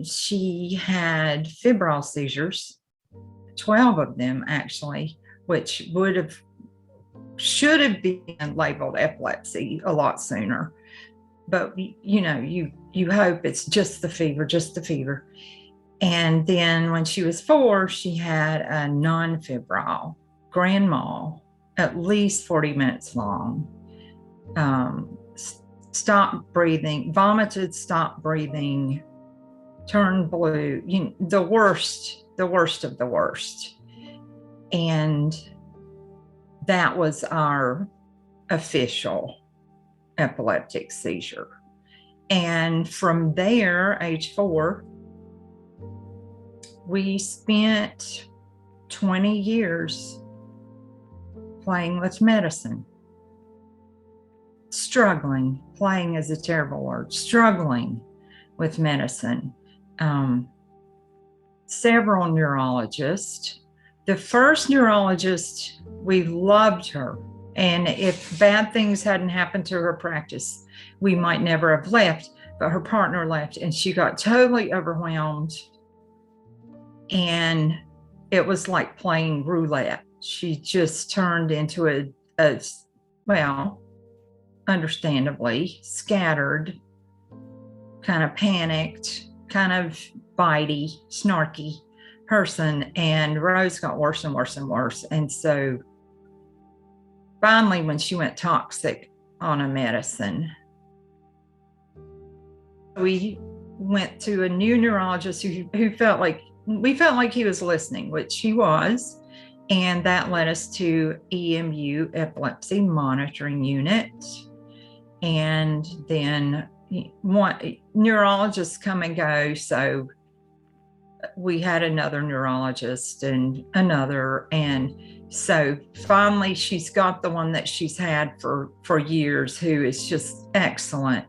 She had febrile seizures, 12 of them actually, which should have been labeled epilepsy a lot sooner. But you hope it's just the fever. And then when she was 4, she had a non-febrile grand mal, at least 40 minutes long. Stopped breathing, vomited, stopped breathing, turned blue, the worst of the worst. And that was our official epileptic seizure. And from there, age 4, we spent 20 years playing with medicine, struggling, playing is a terrible word, struggling with medicine. Several neurologists. The first neurologist, we loved her. And if bad things hadn't happened to her practice, we might never have left, but her partner left and she got totally overwhelmed. And it was like playing roulette. She just turned into a well, understandably scattered, kind of panicked, kind of bitey, snarky person. And Rose got worse and worse and worse. And so finally, when she went toxic on a medicine, we went to a new neurologist who felt like he was listening, which he was. And that led us to EMU, Epilepsy Monitoring Unit. And then neurologists come and go. So we had another neurologist and another. And so finally, she's got the one that she's had for years, who is just excellent.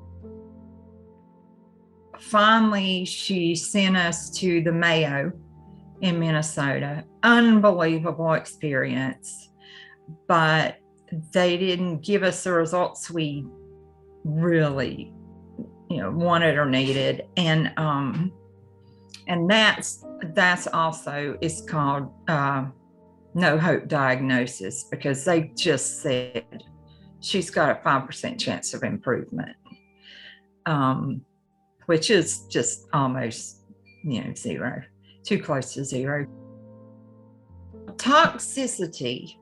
Finally, she sent us to the Mayo in Minnesota. Unbelievable experience, but they didn't give us the results we really, wanted or needed. And that's also is called no hope diagnosis, because they just said she's got a 5% chance of improvement, which is just almost, zero, too close to zero. Toxicity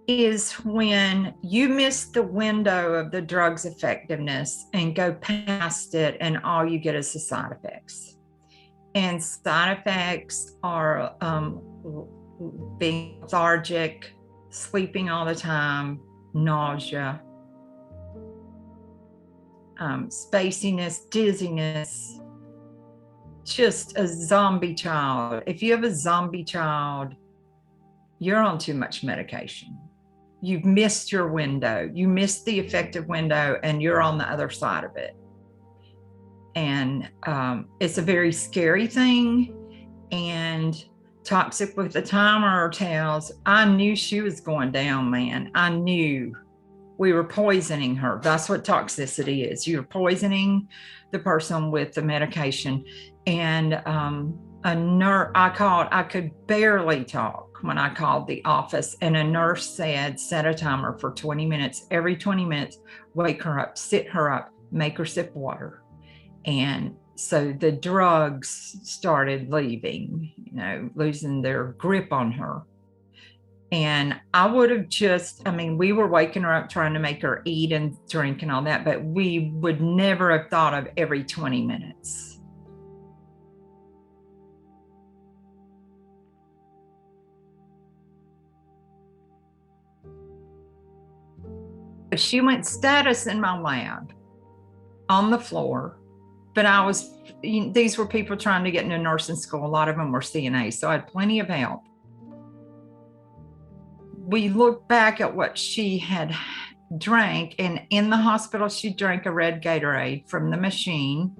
is when you miss the window of the drug's effectiveness and go past it, and all you get is the side effects. And side effects are being lethargic, sleeping all the time, nausea, spaciness, dizziness, just a zombie child. If you have a zombie child, you're on too much medication. You've missed your window. You missed the effective window, and you're on the other side of it. And it's a very scary thing. And Toxic with the timer tells, I knew she was going down, man. I knew we were poisoning her. That's what toxicity is. You're poisoning the person with the medication. And I could barely talk when I called the office, and a nurse said, set a timer for 20 minutes. Every 20 minutes, wake her up, sit her up, make her sip water. And so the drugs started leaving, losing their grip on her. And I would have we were waking her up, trying to make her eat and drink and all that, but we would never have thought of every 20 minutes. She went status in my lab on the floor, but these were people trying to get into nursing school. A lot of them were CNAs, so I had plenty of help. We looked back at what she had drank, and in the hospital, she drank a red Gatorade from the machine.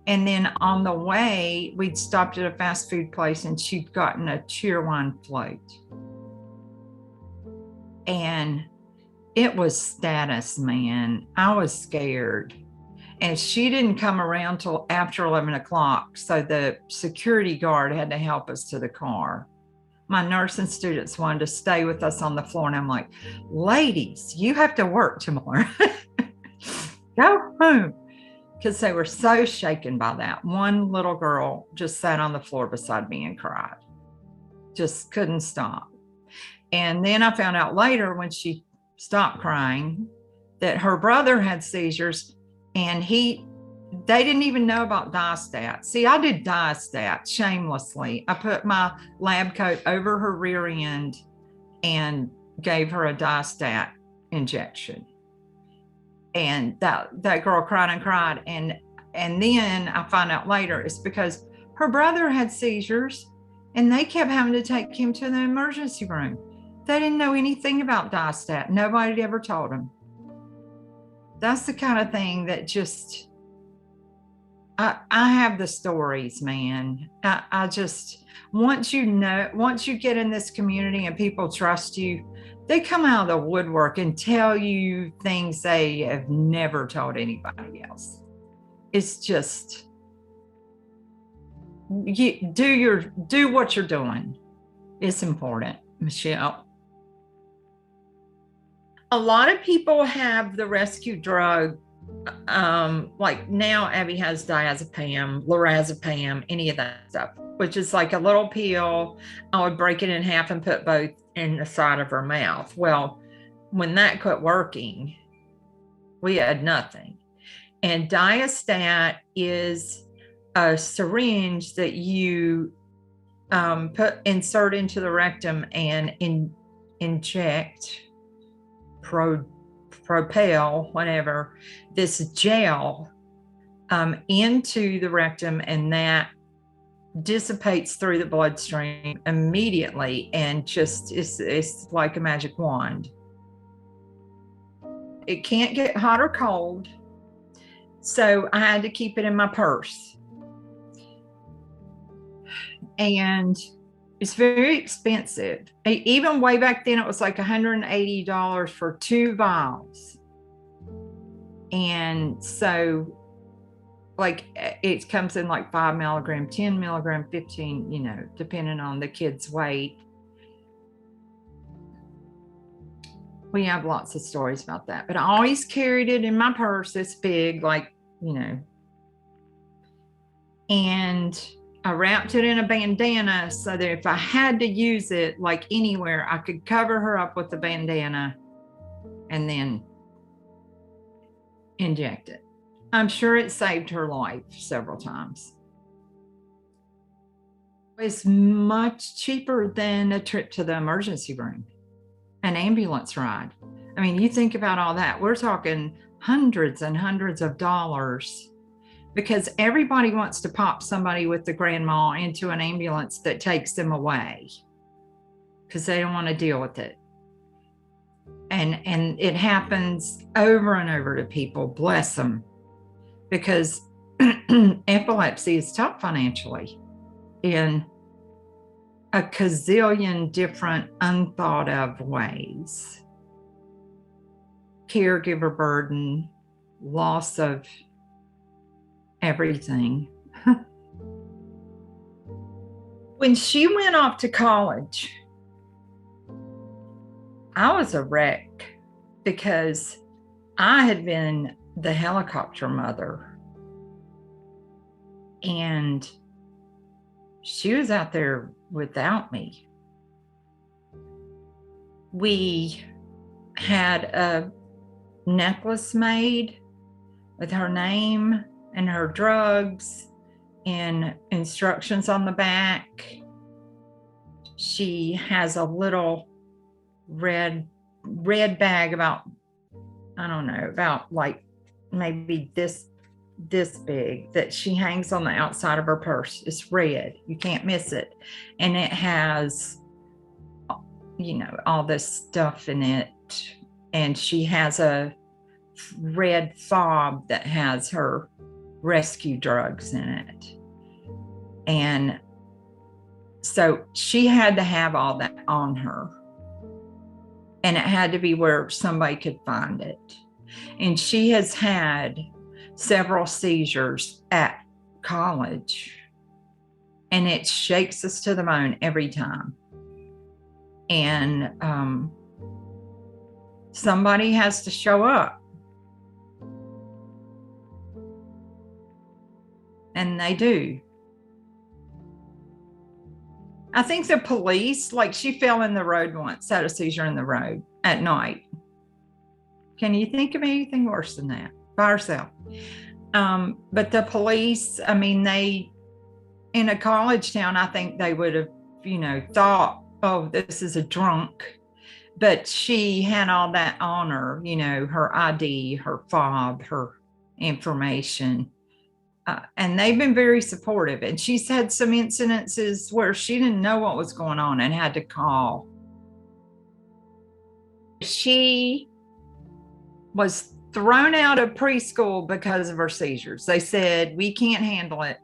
And then on the way, we'd stopped at a fast food place, and she'd gotten a cheerwine float. And it was status, man. I was scared. And she didn't come around till after 11 o'clock. So the security guard had to help us to the car. My nursing students wanted to stay with us on the floor. And I'm like, ladies, you have to work tomorrow. Go home. Because they were so shaken by that. One little girl just sat on the floor beside me and cried. Just couldn't stop. And then I found out later when she stopped crying that her brother had seizures, and they didn't even know about Diastat. See, I did Diastat shamelessly. I put my lab coat over her rear end and gave her a Diastat injection. And that girl cried and cried. And then I find out later it's because her brother had seizures and they kept having to take him to the emergency room. They didn't know anything about Diastat. Nobody had ever told them. That's the kind of thing that just, I have the stories, man. I just, once you get in this community and people trust you, they come out of the woodwork and tell you things they have never told anybody else. It's just, do what you're doing. It's important, Michelle. A lot of people have the rescue drug. Like now Abby has diazepam, lorazepam, any of that stuff, which is like a little pill. I would break it in half and put both in the side of her mouth. Well, when that quit working, we had nothing. And Diastat is a syringe that you insert into the rectum and inject propel, whatever, this gel into the rectum, and that dissipates through the bloodstream immediately, and just it's like a magic wand. It can't get hot or cold, so I had to keep it in my purse. And it's very expensive. Even way back then, it was like $180 for 2 vials. And so, like, it comes in like 5 milligram, 10 milligram, 15, depending on the kid's weight. We have lots of stories about that, but I always carried it in my purse, this big, and I wrapped it in a bandana so that if I had to use it, like anywhere, I could cover her up with the bandana and then inject it. I'm sure it saved her life several times. It's much cheaper than a trip to the emergency room, an ambulance ride. I mean, you think about all that. We're talking hundreds and hundreds of dollars, because everybody wants to pop somebody with the grandma into an ambulance that takes them away because they don't want to deal with it. And it happens over and over to people, bless them, because epilepsy is tough financially in a gazillion different unthought of ways. Caregiver burden, loss of everything. When she went off to college, I was a wreck because I had been the helicopter mother, and she was out there without me. We had a necklace made with her name and her drugs and instructions on the back. She has a little red bag about like maybe this big, that she hangs on the outside of her purse. It's red, you can't miss it, and it has all this stuff in it. And she has a red fob that has her rescue drugs in it. And so she had to have all that on her, and it had to be where somebody could find it. And she has had several seizures at college, and it shakes us to the bone every time. And somebody has to show up, and they do. I think the police, like, she fell in the road once, had a seizure in the road at night. Can you think of anything worse than that? By herself. But the police, I mean, they, in a college town, I think they would have, thought, oh, this is a drunk. But she had all that on her, her ID, her fob, her information. And they've been very supportive. And she's had some incidences where she didn't know what was going on and had to call. She was thrown out of preschool because of her seizures. They said, we can't handle it.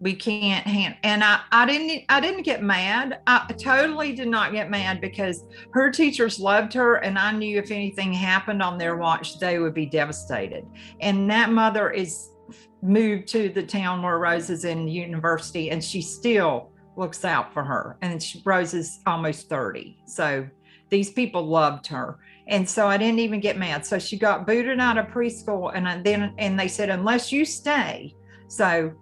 We can't handle. And I didn't get mad. I totally did not get mad, because her teachers loved her, and I knew if anything happened on their watch, they would be devastated. And that mother is moved to the town where Rose is in university, and she still looks out for her. And Rose is almost 30. So these people loved her. And so I didn't even get mad. So she got booted out of preschool, and they said, unless you stay. So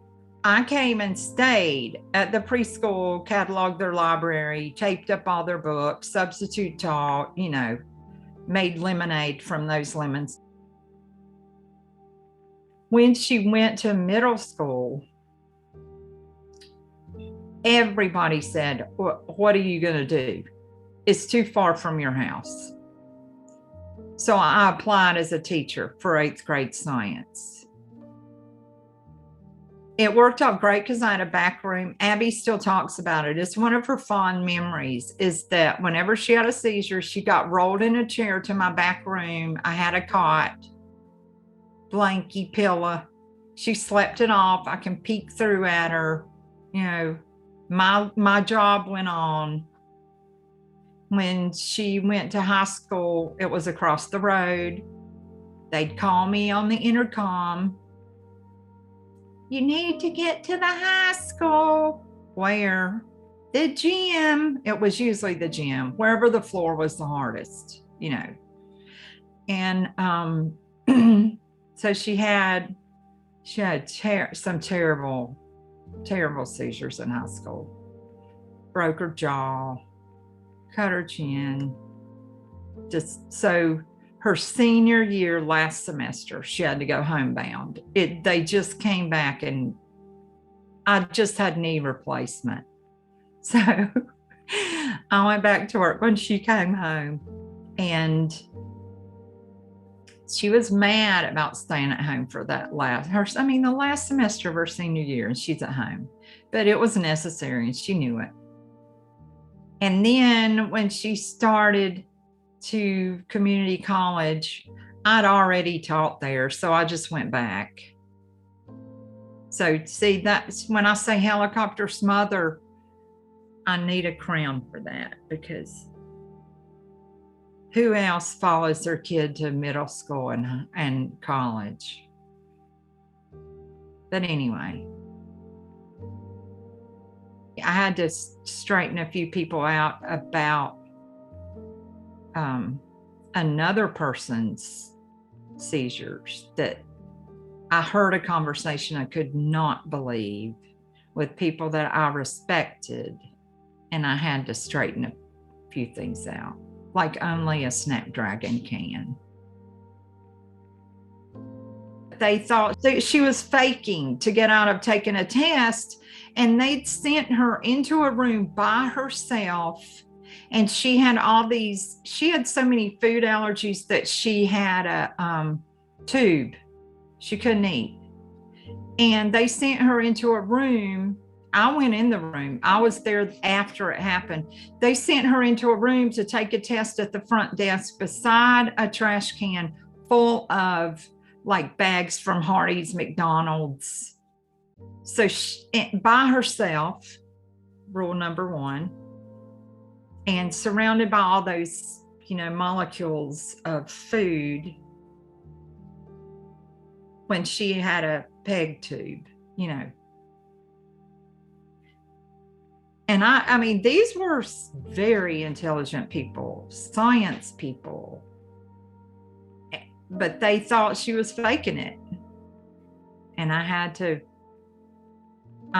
I came and stayed at the preschool, cataloged their library, taped up all their books, substitute taught, made lemonade from those lemons. When she went to middle school, everybody said, what are you going to do? It's too far from your house. So I applied as a teacher for 8th grade science. It worked out great because I had a back room. Abby still talks about it. It's one of her fond memories, is that whenever she had a seizure, she got rolled in a chair to my back room. I had a cot, blankie, pillow. She slept it off. I can peek through at her. My job went on. When she went to high school, it was across the road. They'd call me on the intercom. You need to get to the high school. Where? The gym. It was usually the gym, wherever the floor was the hardest, And so she had some terrible seizures in high school. Broke her jaw, cut her chin. Just so her senior year, last semester, she had to go homebound. They just came back, and I just had knee replacement. So I went back to work when she came home, and she was mad about staying at home for the last semester of her senior year, and she's at home. But it was necessary, and she knew it. And then when she started to community college, I'd already taught there, so I just went back. So see, that's when I say helicopter smother, I need a crown for that, because who else follows their kid to middle school and college? But anyway, I had to straighten a few people out about another person's seizures. That I heard a conversation I could not believe with people that I respected, and I had to straighten a few things out, like only a Snapdragon can. They thought that she was faking to get out of taking a test, and they'd sent her into a room by herself. And she had so many food allergies that she had a tube. She couldn't eat. And they sent her into a room. I went in the room. I was there after it happened. They sent her into a room to take a test at the front desk beside a trash can full of like bags from Hardee's, McDonald's. So by herself, rule number one, and surrounded by all those, molecules of food. when she had a peg tube, you know. And I mean, these were very intelligent people, science people, but they thought she was faking it. And I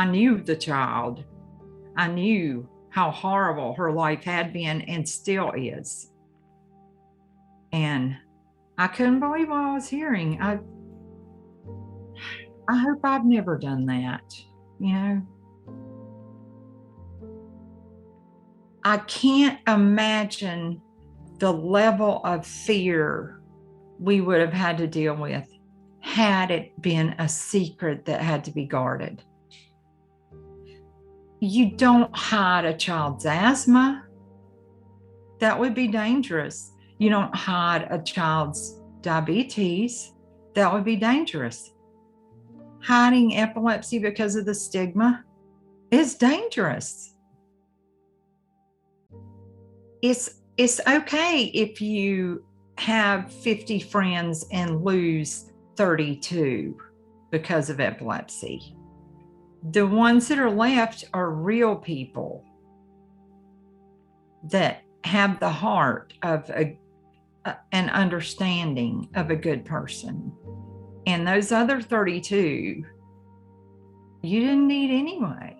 knew the child. I knew how horrible her life had been and still is. And I couldn't believe what I was hearing. I hope I've never done that, you know. I can't imagine the level of fear we would have had to deal with had it been a secret that had to be guarded. You don't hide a child's asthma. That would be dangerous. You don't hide a child's diabetes. That would be dangerous. Hiding epilepsy because of the stigma is dangerous. It's okay if you have 50 friends and lose 32 because of epilepsy. The ones that are left are real people that have the heart of an understanding of a good person. And those other 32, you didn't need anyway.